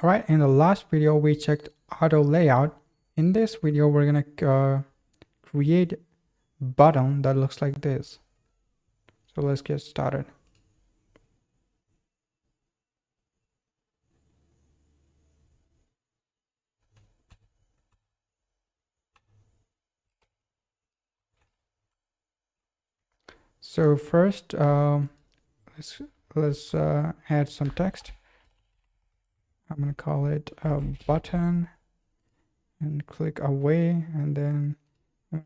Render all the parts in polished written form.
All right, in the last video we checked auto layout. In this video we're gonna create button that looks like this. So let's get started. So first let's add some text. I'm gonna call it a button and click away, and then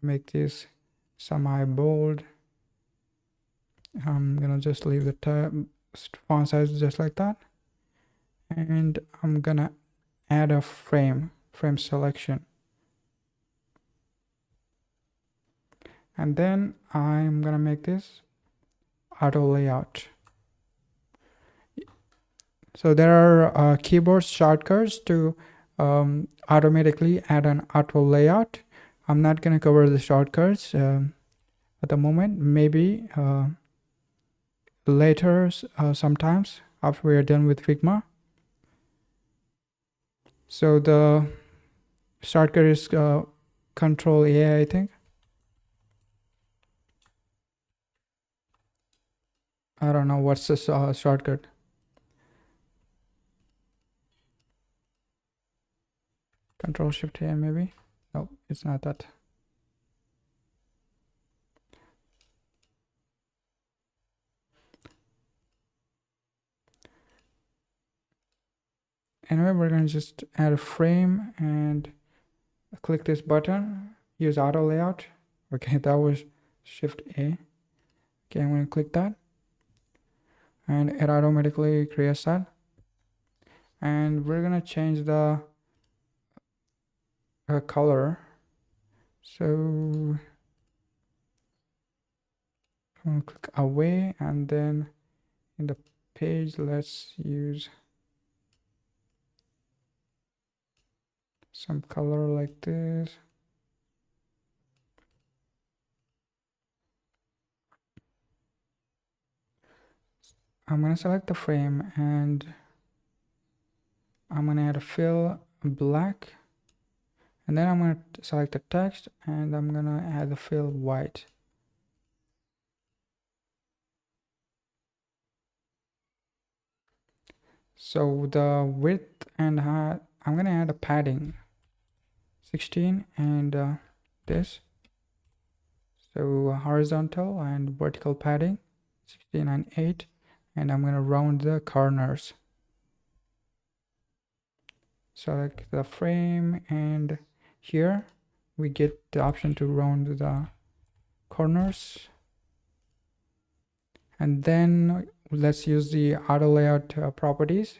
make this semi bold. I'm gonna just leave the font size just like that, and I'm gonna add a frame selection, and then I'm gonna make this auto layout. So there are keyboard shortcuts to automatically add an auto layout. I'm not gonna cover the shortcuts at the moment. Maybe later, sometimes after we are done with Figma. So the shortcut is Control A, I think. I don't know what's this shortcut. Control Shift A maybe. No, it's not that. Anyway, we're gonna just add a frame and click this button, use auto layout. Okay, that was Shift A. Okay, I'm gonna click that, and it automatically creates that. And we're gonna change the color. So I'm gonna click away, and then in the page let's use some color like this. I'm gonna select the frame, and I'm gonna add a fill black, and then I'm gonna select the text, and I'm gonna add the fill white. So the width and height, I'm gonna add a padding 16 and this. So horizontal and vertical padding 16 and 8, and I'm gonna round the corners. Select the frame, and here we get the option to round the corners. And then let's use the auto layout properties.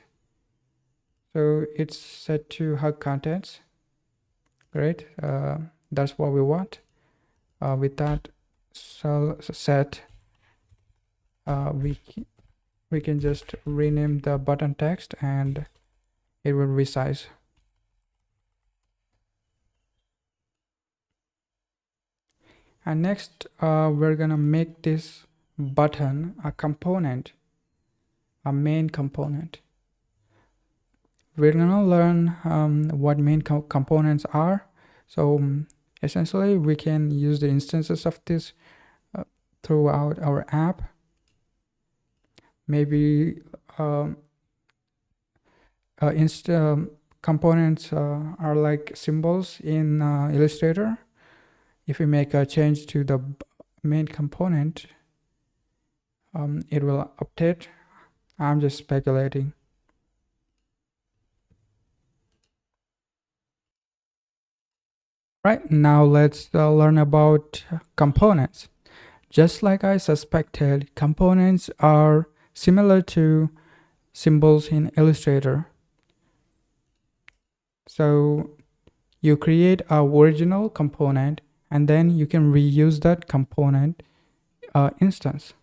So it's set to hug contents. Great, that's what we want. With that set, we can just rename the button text and it will resize. And next we're gonna make this button a component, a main component. We're gonna learn what main components are. So essentially we can use the instances of this throughout our app. Maybe components are like symbols in Illustrator. If we make a change to the main component, it will update. I'm just speculating. Right, now let's learn about components. Just like I suspected, components are similar to symbols in Illustrator. So you create a original component, and then you can reuse that component instance.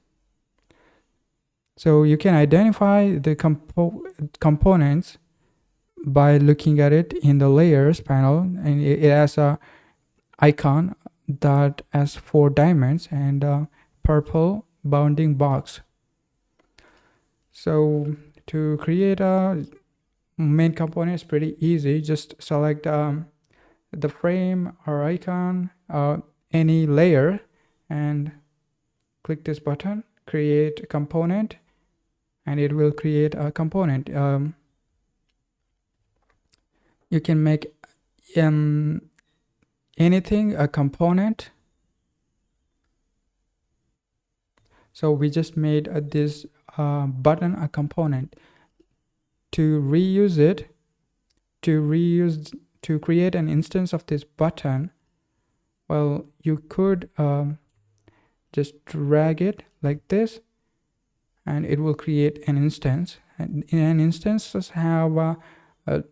So you can identify the components by looking at it in the layers panel, and it has a icon that has 4 diamonds and a purple bounding box. So to create a main component is pretty easy. Just select the frame or icon or any layer and click this button, create a component, and it will create a component. You can make anything a component. So we just made this button a component. To reuse it, to create an instance of this button, well, you could just drag it like this, and it will create an instance. And in an instance, have a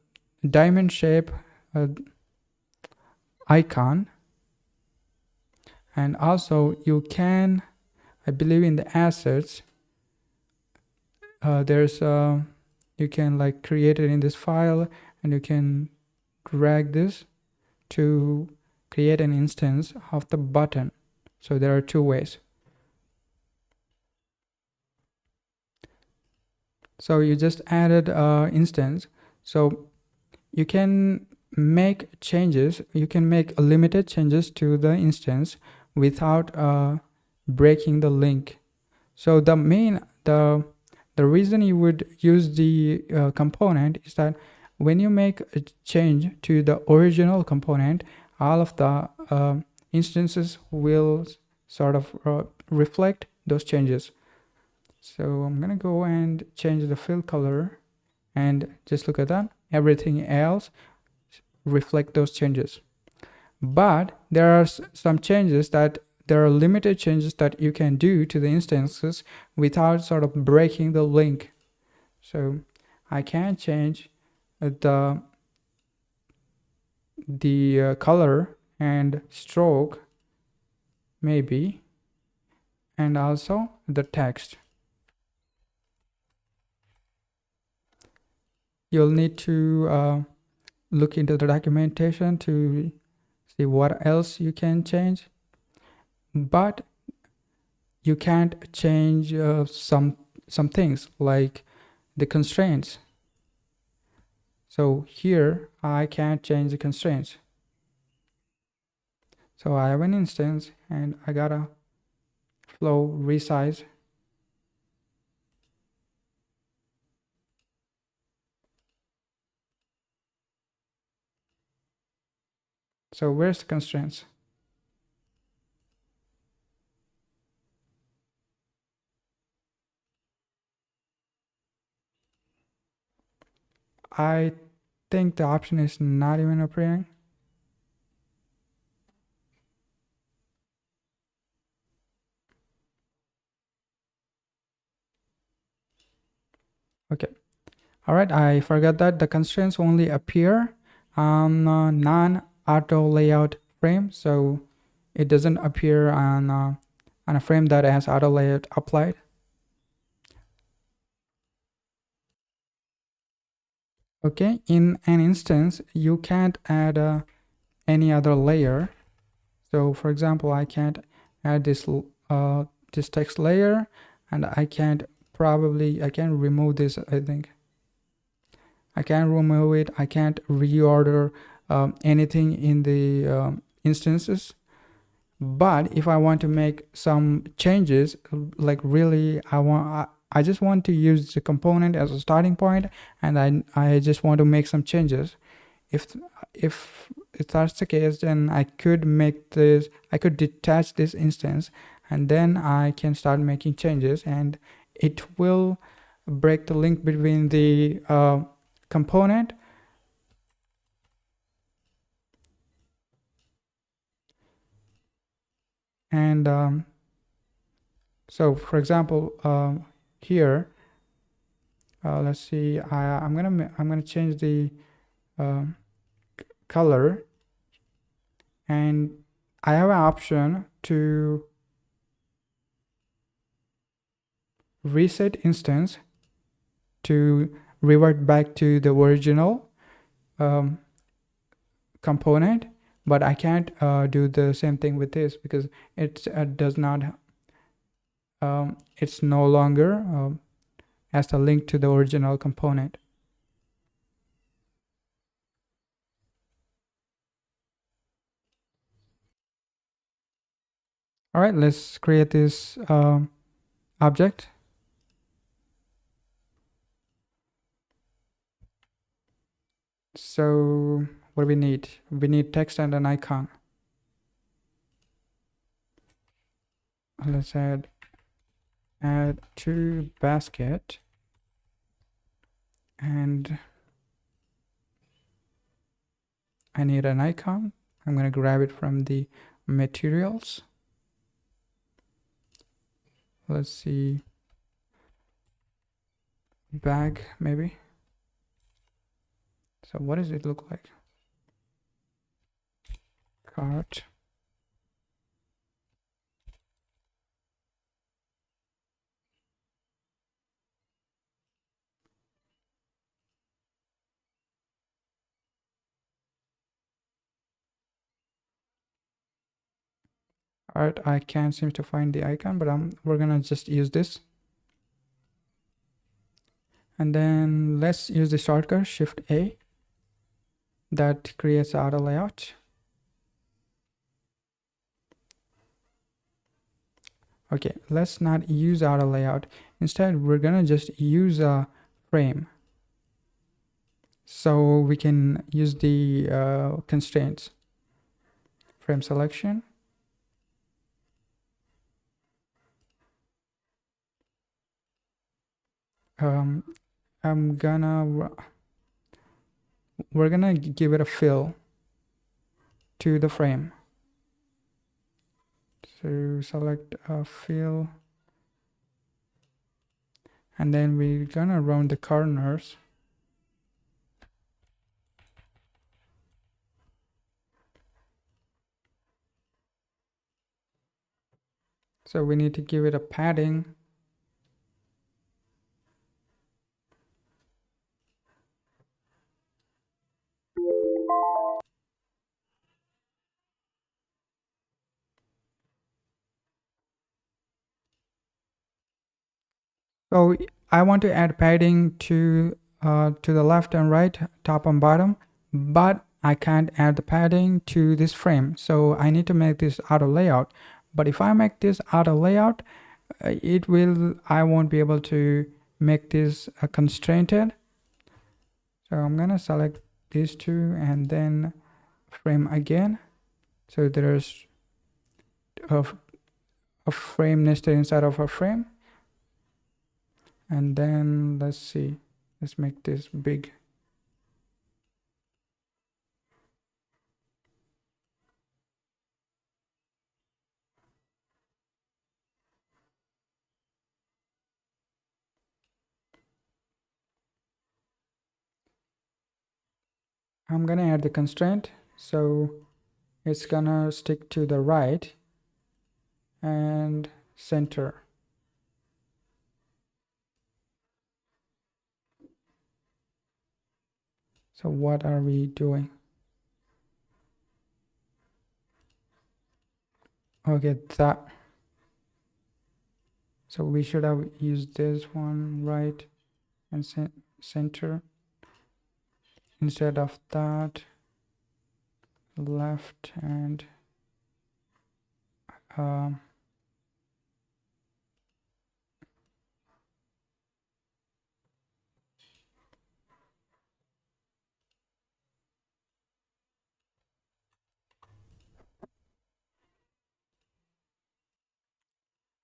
diamond shape icon, and also you can, I believe, in the assets, there's you can like create it in this file, and you can drag this to create an instance of the button. So there are two ways. So you just added instance. So you can make changes, you can make limited changes to the instance without breaking the link. So the reason you would use the component is that when you make a change to the original component, all of the instances will sort of reflect those changes. So I'm gonna go and change the fill color, and just look at that. Everything else reflect those changes. But there are some changes that there are limited changes that you can do to the instances without sort of breaking the link. So I can change the color and stroke maybe, and also the text. You'll need to look into the documentation to see what else you can change, but you can't change some things like the constraints. So here I can't change the constraints. So I have an instance and I gotta flow resize. So where's the constraints? I think the option is not even appearing. Okay. All right, I forgot that the constraints only appear on non-auto layout frame, so it doesn't appear on a frame that has auto layout applied. Okay, in an instance, you can't add any other layer. So for example, I can't add this text layer, and I can remove this. I think I can remove it. I can't reorder anything in the instances. But if I want to make some changes, like really I just want to use the component as a starting point, and I just want to make some changes. If that's the case, then I could detach this instance, and then I can start making changes, and it will break the link between the component and so for example here let's see, I'm gonna change the color, and I have an option to reset instance to revert back to the original component, but I can't do the same thing with this because it does not it's no longer has a link to the original component. All right, let's create this object. So what do we need? We need text and an icon. Let's add to basket, and I need an icon. I'm going to grab it from the materials. Let's see, bag maybe. So what does it look like? Cart. All right, I can't seem to find the icon, but we're gonna just use this. And then let's use the shortcut Shift A. That creates auto layout. Okay, let's not use auto layout. Instead, we're gonna just use a frame. So we can use the constraints. Frame selection. Um, we're gonna give it a fill to the frame. So select a fill, and then we're gonna round the corners. So we need to give it a padding. So I want to add padding to the left and right, top and bottom, but I can't add the padding to this frame. So I need to make this auto layout. But if I make this auto layout, I won't be able to make this constrained. So I'm gonna select these two and then frame again. So there's a frame nested inside of a frame. And then let's see, let's make this big. I'm gonna add the constraint, so it's gonna stick to the right and center. So what are we doing? Okay, that. So we should have used this one, right and center, instead of that, left and um,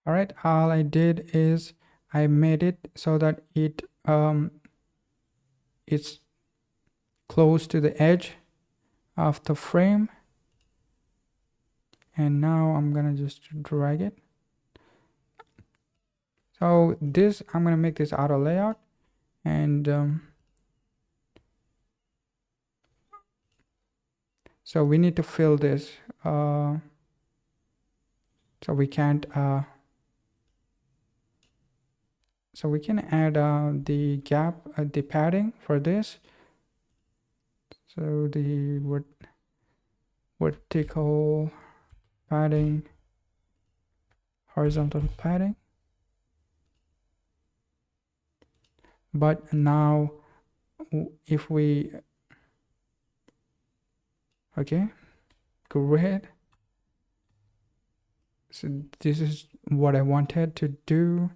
all right, all I did is I made it so that it's close to the edge of the frame, and now I'm gonna just drag it. So this, I'm gonna make this auto layout, and so we need to fill this, so we can't so we can add the gap, the padding for this. So the vertical padding, horizontal padding. But now if we, okay, great. So this is what I wanted to do.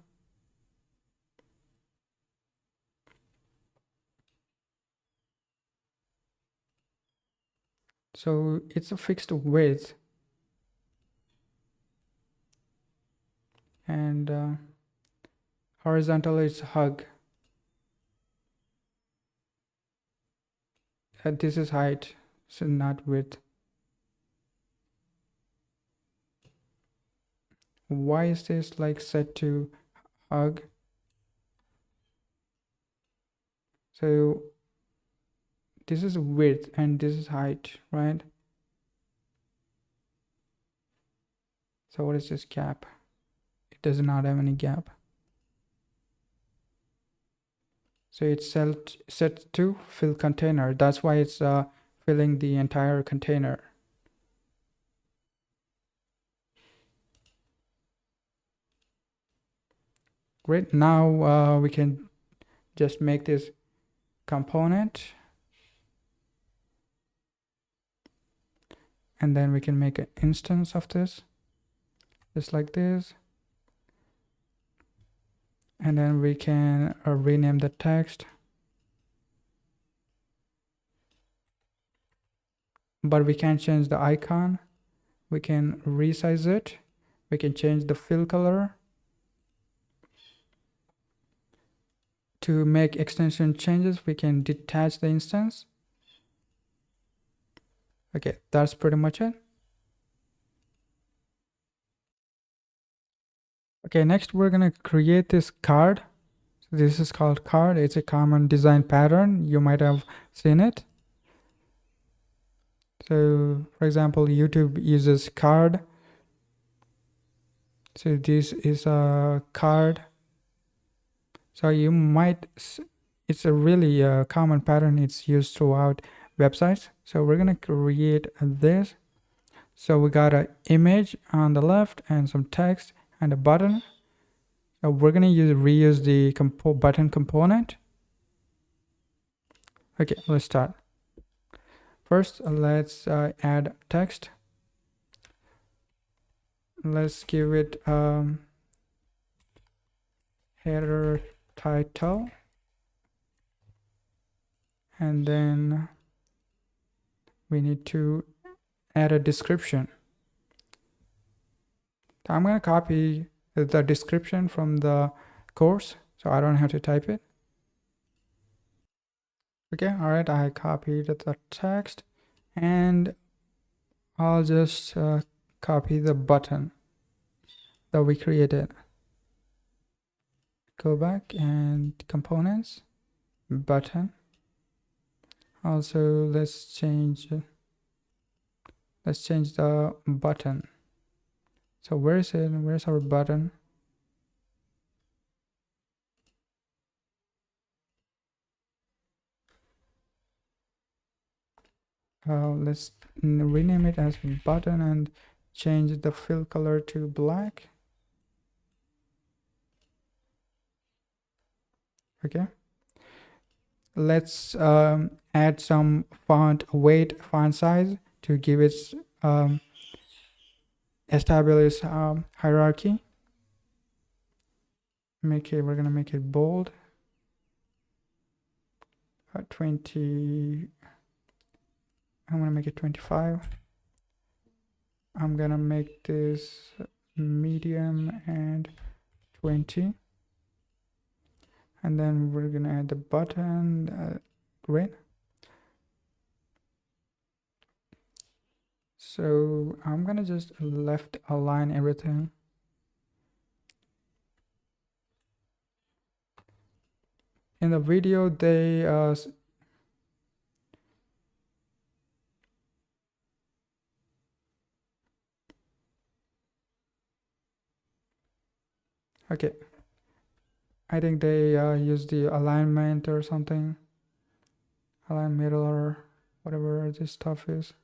So it's a fixed width, and horizontal is hug. This is height, so not width. Why is this like set to hug? So this is width and this is height, right? So what is this gap? It does not have any gap. So it's set to fill container. That's why it's filling the entire container. Great. Now we can just make this component, and then we can make an instance of this, just like this. And then we can rename the text, but we can't change the icon. We can resize it. We can change the fill color. To make extension changes, we can detach the instance. Okay, that's pretty much it. Okay, next we're gonna create this card. So this is called card. It's a common design pattern. You might have seen it. So for example, YouTube uses card. So this is a card. So you might, it's a really common pattern. It's used throughout websites. So we're gonna create this. So we got an image on the left and some text and a button. So we're gonna reuse the button component. Okay, let's start. First, let's add text. Let's give it header title, and then we need to add a description. I'm gonna copy the description from the course, so I don't have to type it. Okay, all right, I copied the text, and I'll just copy the button that we created. Go back and components, button. Also, let's change the button. So where is it? Where's our button? Let's rename it as button and change the fill color to black. Okay. Let's add some font weight, font size to give it establish hierarchy. We're gonna make it bold. 20. I'm gonna make it 25. I'm gonna make this medium and 20. And then we're gonna add the button. Great. So I'm gonna just left align everything. In the video, they okay, I think they use the alignment or something, align middle or whatever this stuff is.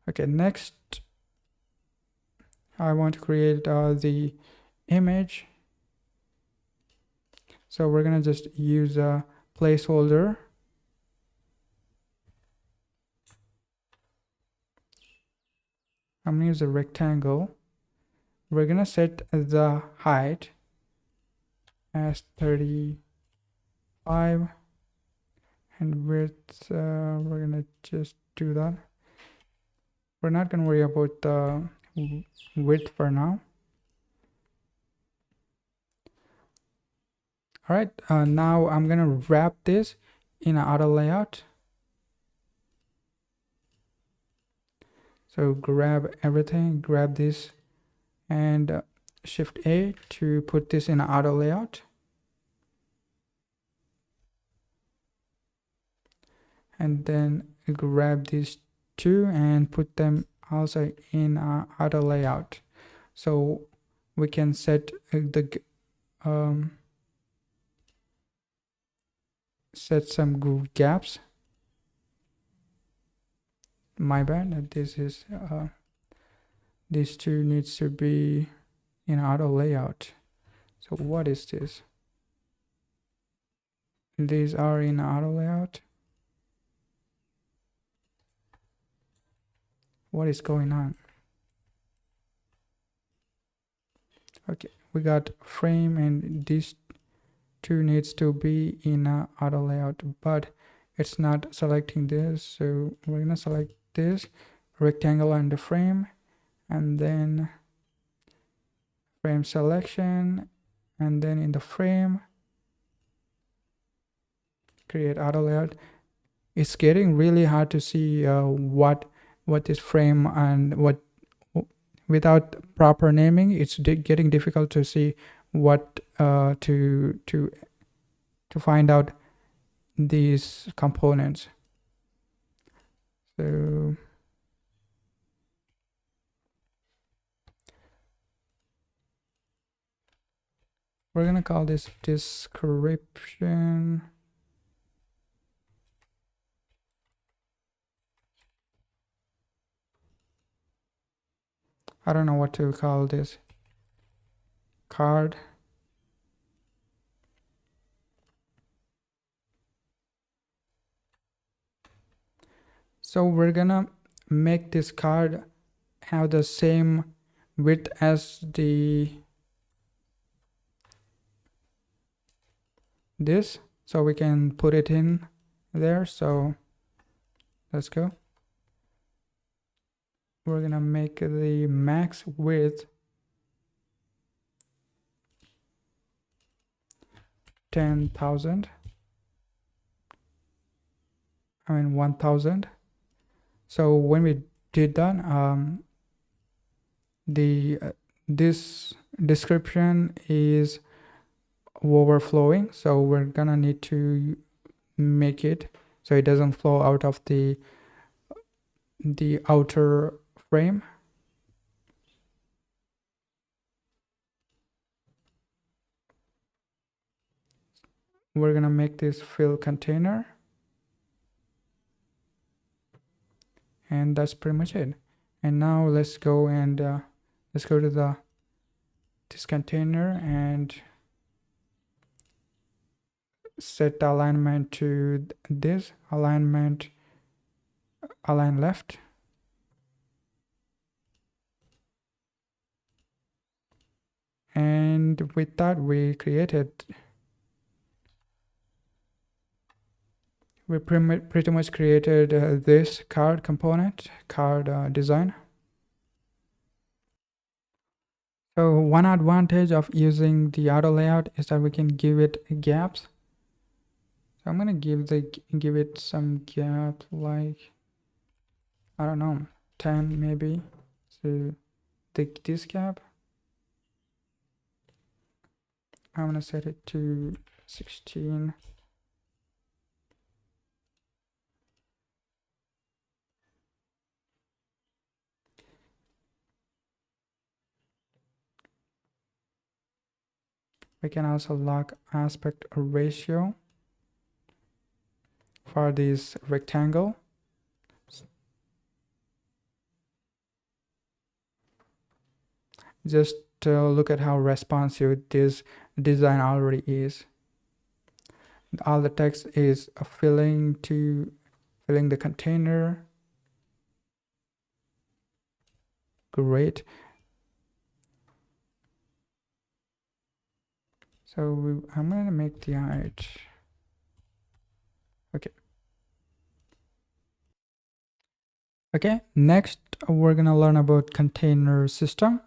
Okay, next I want to create the image. So we're gonna just use a placeholder. I'm gonna use a rectangle. We're gonna set the height as 35 and width, we're gonna just do that. We're not gonna worry about the width for now. All right, now I'm gonna wrap this in an auto layout. So grab everything, grab this, and Shift A to put this in an auto layout. And then grab these two and put them also in auto layout. So we can set set some gaps. My bad, this is these two needs to be in auto layout. So what is this? These are in auto layout. What is going on? Okay, we got frame, and these two needs to be in auto layout, but it's not selecting this. So we're gonna select this rectangle and the frame, and then frame selection, and then in the frame create auto layout. It's getting really hard to see what is frame and what, without proper naming. It's getting difficult to see what to find out these components. So we're gonna call this description. I don't know what to call this. Card. So we're gonna make this card have the same width as this, so we can put it in there. So let's go. We're gonna make the max width 10,000. 1,000. So when we did that, this description is overflowing, so we're gonna need to make it so it doesn't flow out of the outer frame. We're gonna make this fill container, and that's pretty much it. And now let's go and let's go to this container and set the alignment to this alignment, align left. And with that, we pretty much created this card component, card design. So one advantage of using the auto layout is that we can give it gaps. So I'm gonna give it some gap, like, I don't know, 10 maybe. So take this gap. I'm gonna set it to 16. We can also lock aspect ratio for this rectangle. Just look at how responsive this design already is. All the text is filling the container. Great. So I'm gonna make the height. Okay. Okay, next we're gonna learn about container system.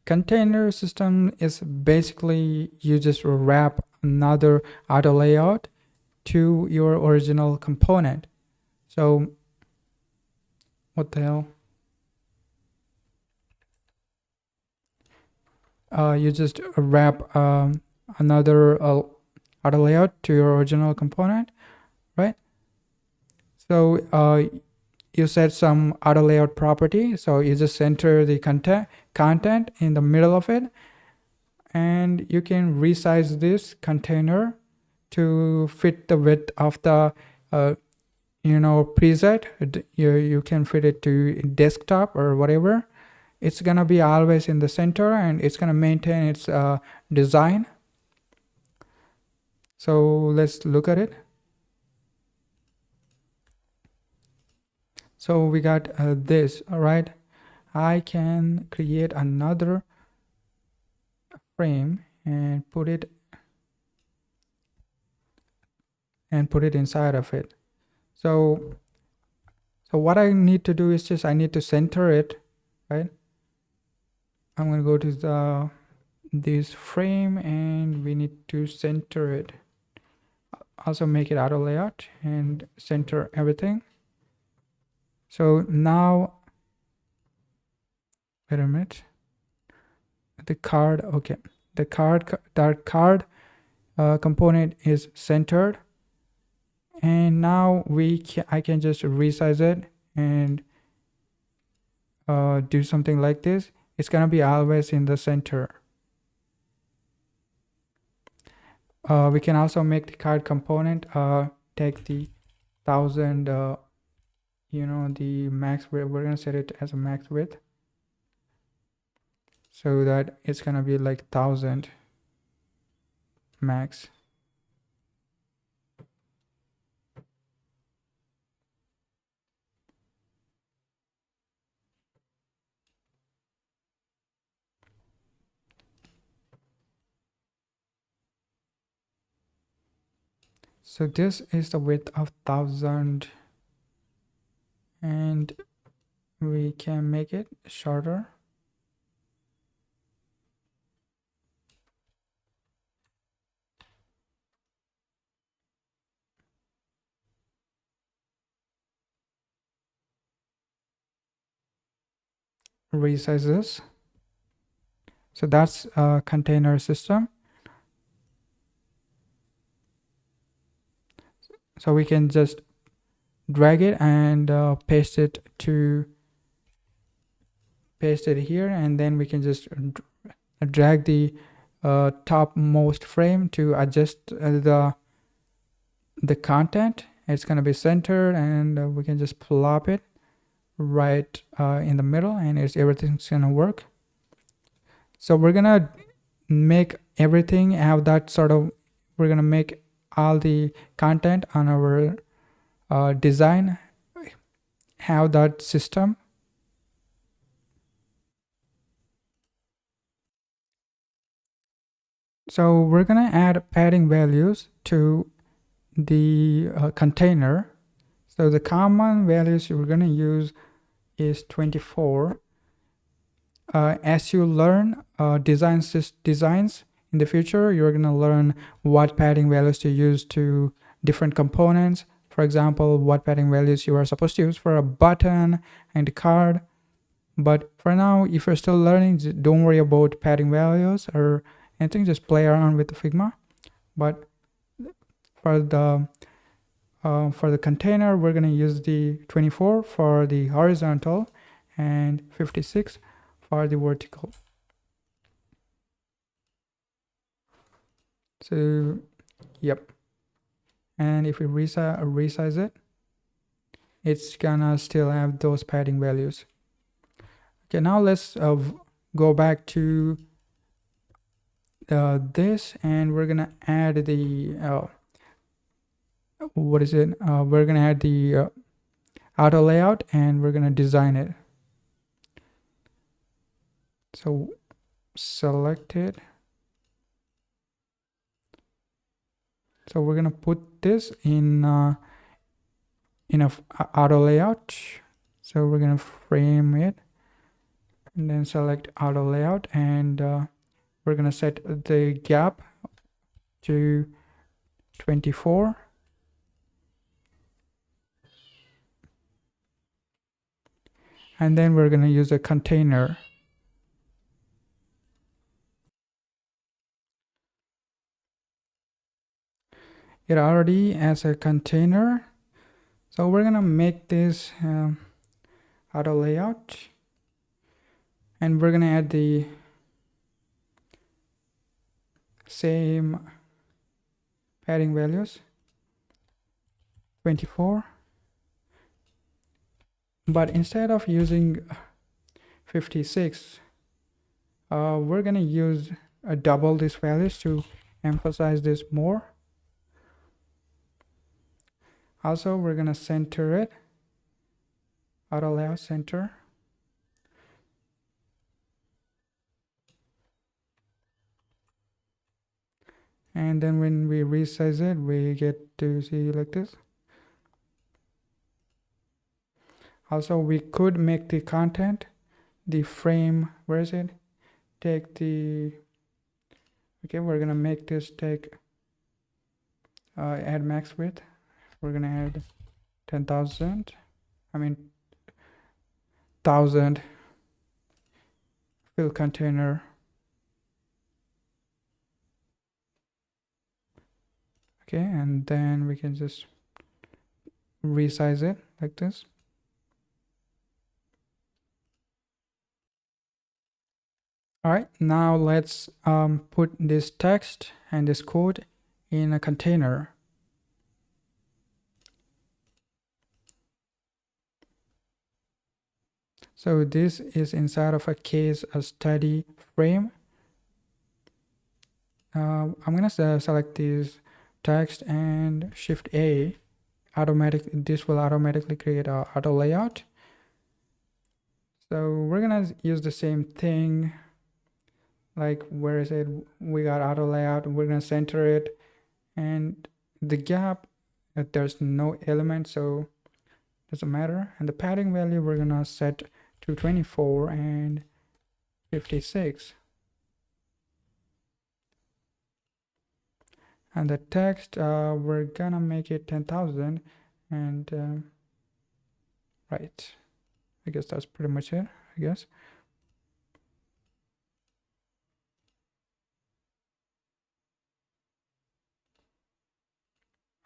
Container system is basically you just wrap another auto layout to your original component. So what the hell? You just wrap another auto layout to your original component, right? So you set some auto layout property, so you just center the content in the middle of it, and you can resize this container to fit the width of the preset. You can fit it to desktop or whatever. It's gonna be always in the center, and it's gonna maintain its design. So let's look at it. So we got this. All right, I can create another frame and put it inside of it. So what I need to do is just I need to center it, right? I'm going to go to this frame, and we need to center it. Also make it auto layout and center everything. So now, wait a minute. The card, okay. The card component is centered, and now I can just resize it and do something like this. It's gonna be always in the center. We can also make the card component take the 1000 the max width. We're gonna set it as a max width so that it's gonna be like 1000 max. So this is the width of 1000, and we can make it shorter. Resize this. So that's a container system. So we can just drag it and paste it here, and then we can just drag the topmost frame to adjust the content. It's going to be centered, and we can just plop it right in the middle, and everything's going to work. So we're going to make everything have that sort of, we're going to make all the content on our design have that system. So we're gonna add padding values to the container. So the common values we're gonna use is 24. As you learn designs in the future, you're gonna learn what padding values to use to different components. For example, what padding values you are supposed to use for a button and a card. But for now, if you're still learning, don't worry about padding values or anything, just play around with the Figma. But for the container, we're going to use the 24 for the horizontal and 56 for the vertical. So yep, and if we resize it, it's gonna still have those padding values. Okay, now let's go back to this, and we're gonna add the we're gonna add the auto layout, and we're gonna design it. So select it. So we're gonna put this in a auto layout. So we're gonna frame it and then select auto layout, and we're gonna set the gap to 24. And then we're gonna use a container. It already has a container, so we're gonna make this auto layout, and we're gonna add the same padding values, 24, but instead of using 56, we're gonna use double these values to emphasize this more. Also, we're gonna center it, auto layout center, and then when we resize it, we get to see like this. Also, we could make the content, the frame, where is it? Take the, okay, we're gonna make this take, add max width. We're gonna add 10,000, I mean, 1,000 fill container. Okay, and then we can just resize it like this. All right, now let's put this text and this code in a container. So this is inside of a case study frame. I'm gonna select this text and Shift A. This will automatically create a auto layout. So we're gonna use the same thing. Like, where is it? We got auto layout. We're gonna center it, and the gap, there's no element, so doesn't matter. And the padding value we're gonna set to 24 and 56. And the text, we're gonna make it 10,000, and right, I guess that's pretty much it, I guess.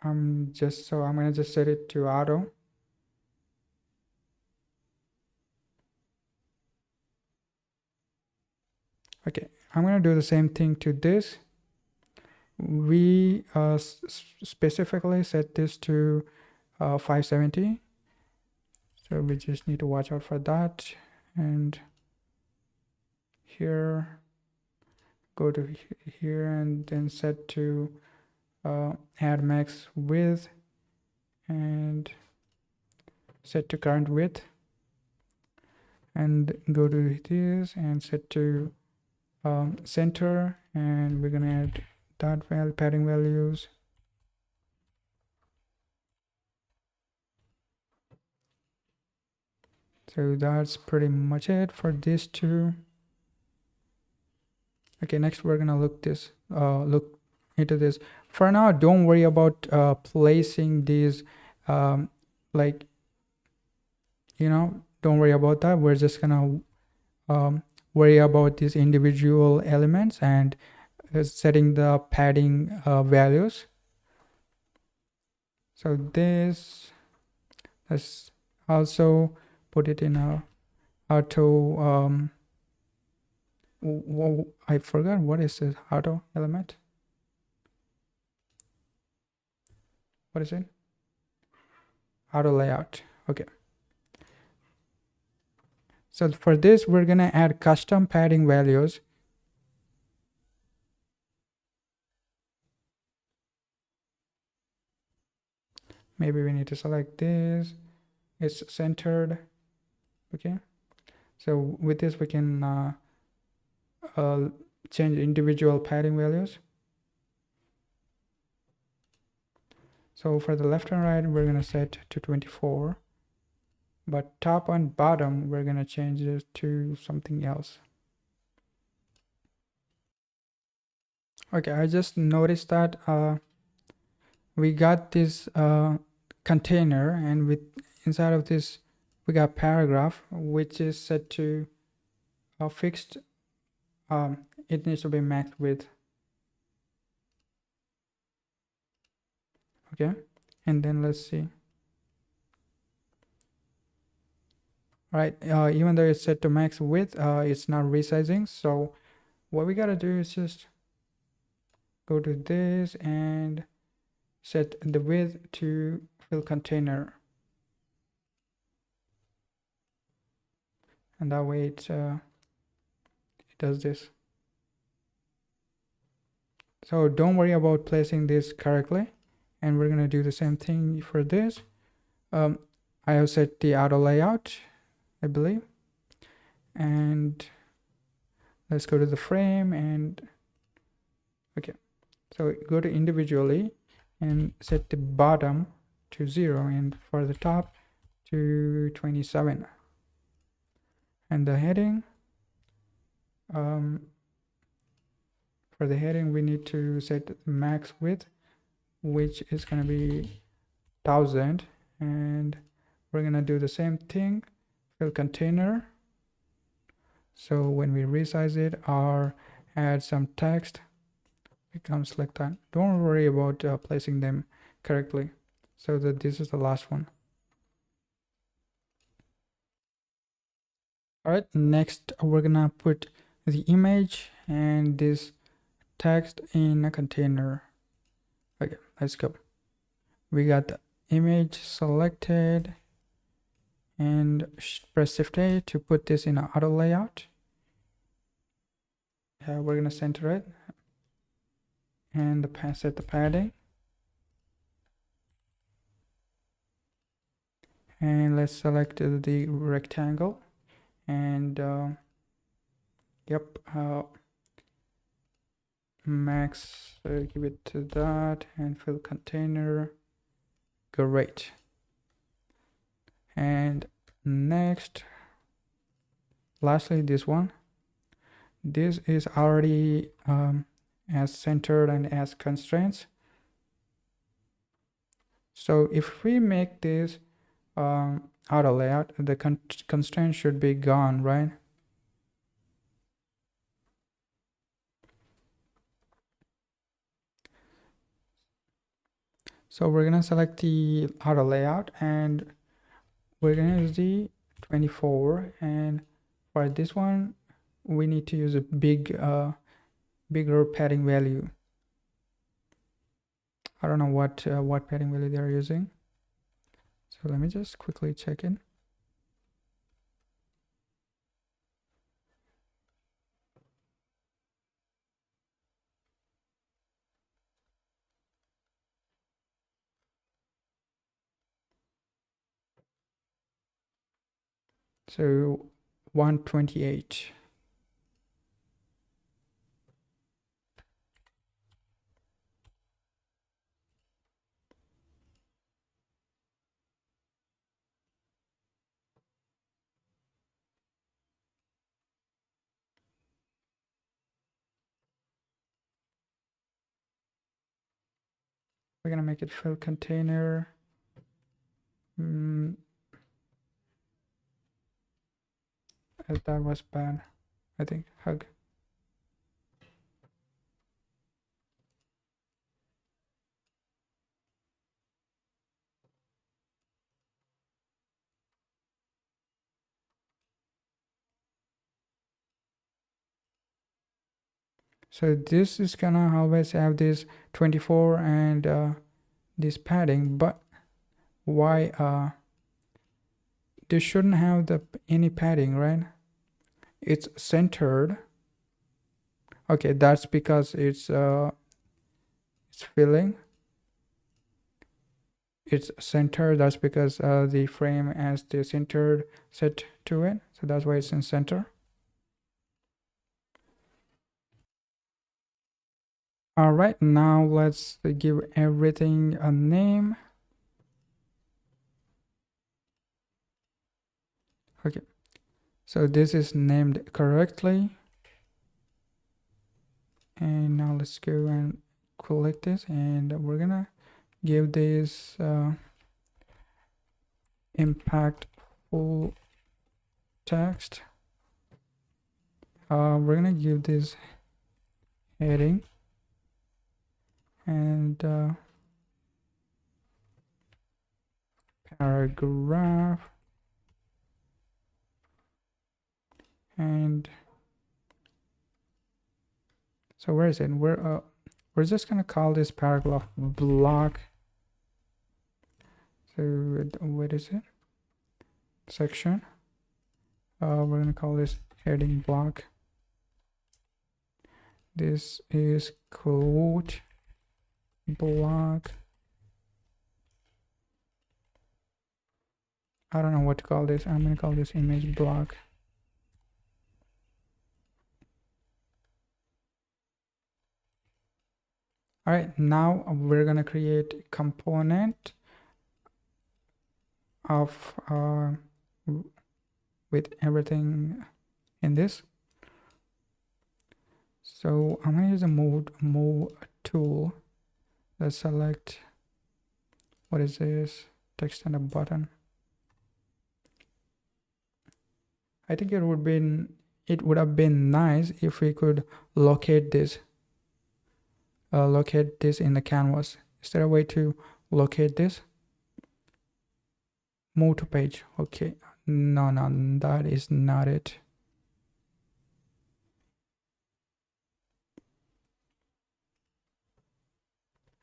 I'm gonna just set it to auto. Okay, I'm gonna do the same thing to this. We specifically set this to 570, so we just need to watch out for that. And here, go to here and then set to add max width and set to current width, and go to this and set to center, and we're gonna add that padding values. So that's pretty much it for these two. Okay, next we're gonna look into this. For now, don't worry about placing these like, don't worry about that. We're just gonna worry about these individual elements and setting the padding values. So let's also put it in a auto. I forgot what is this auto element. What is it? Auto layout. Okay. So for this, we're gonna add custom padding values. Maybe we need to select this. It's centered. Okay. So with this, we can uh, change individual padding values. So for the left and right, we're going to set to 24, but top and bottom, we're going to change it to something else. Okay, I just noticed that we got this container, and with inside of this we got paragraph, which is set to fixed. It needs to be maxed with. Okay, and then let's see. Right, even though it's set to max width, it's not resizing. So what we gotta do is just go to this and set the width to fill container, and that way it does this. So don't worry about placing this correctly, and we're gonna do the same thing for this. I have set the auto layout, I believe, and let's go to the frame, and okay, so go to individually and set the bottom to 0 and for the top to 27, and the heading, for the heading we need to set max width, which is going to be 1000, and we're going to do the same thing, fill container. So when we resize it or add some text, it comes like that. Don't worry about placing them correctly. So that this is the last one. All right, next we're gonna put the image and this text in a container. Okay, let's go. We got the image selected, and press Shift A to put this in an auto layout. We're gonna center it and set the padding, and let's select the rectangle, and yep, max, give it to that, and fill container. Great. And next, lastly, this one, this is already as centered and as constraints. So if we make this auto layout, the constraint should be gone, right? So we're gonna select the auto layout, and we're gonna use the 24, and for this one we need to use a bigger padding value. I don't know what padding value they're using, so let me just quickly check in. So 128. We're gonna make it fill container. That was bad, I think. Hug. So this is gonna always have this 24 and this padding, but why this shouldn't have any padding, right? It's centered. Okay, that's because it's filling. It's centered. That's because the frame has the centered set to it, so that's why it's in center. All right, now let's give everything a name. Okay, so this is named correctly. And now let's go and click this, and we're gonna give this impactful text. We're gonna give this heading and paragraph, and so where is it? We're just gonna call this paragraph block. So what is it? Section. We're gonna call this heading block. This is quote block. I don't know what to call this. I'm gonna call this image block. All right, now we're gonna create a component of with everything in this. So I'm gonna use a move tool. Let's select, what is this? Text and a button. I think it would have been nice if we could locate this in the canvas. Is there a way to locate this? Move to page. Okay, no, that is not it.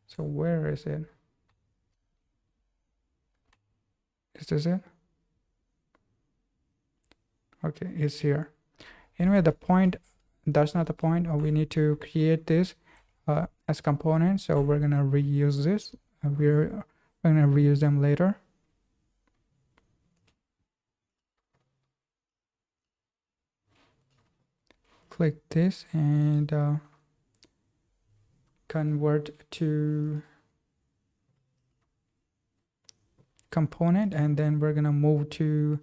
So where is it? Is this it? Okay, it's here. Anyway, that's not the point. We need to create this as components, so we're gonna reuse this. We're gonna reuse them later. Click this and convert to component, and then we're gonna move to,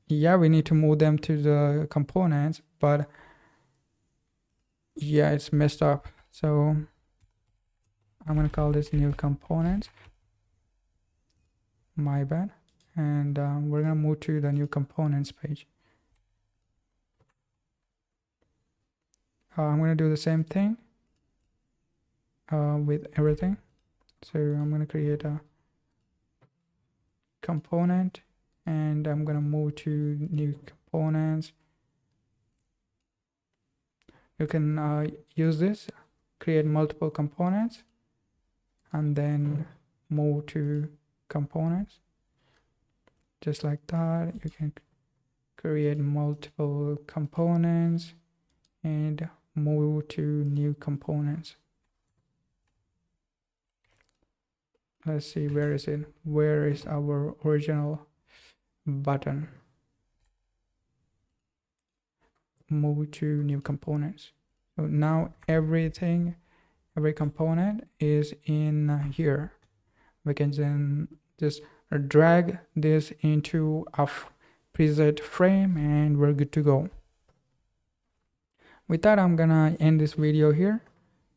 yeah, we need to move them to the components, but yeah, it's messed up. So I'm gonna call this new components. My bad. And we're gonna move to the new components page. I'm gonna do the same thing with everything. So I'm gonna create a component, and I'm gonna move to new components. You can use this, create multiple components, and then move to components. Just like that, you can create multiple components and move to new components. Let's see, where is it? Where is our original button? Move to new components. So now every component is in here. We can then just drag this into a preset frame, and we're good to go. With that, I'm gonna end this video here,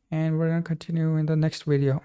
and we're gonna continue in the next video.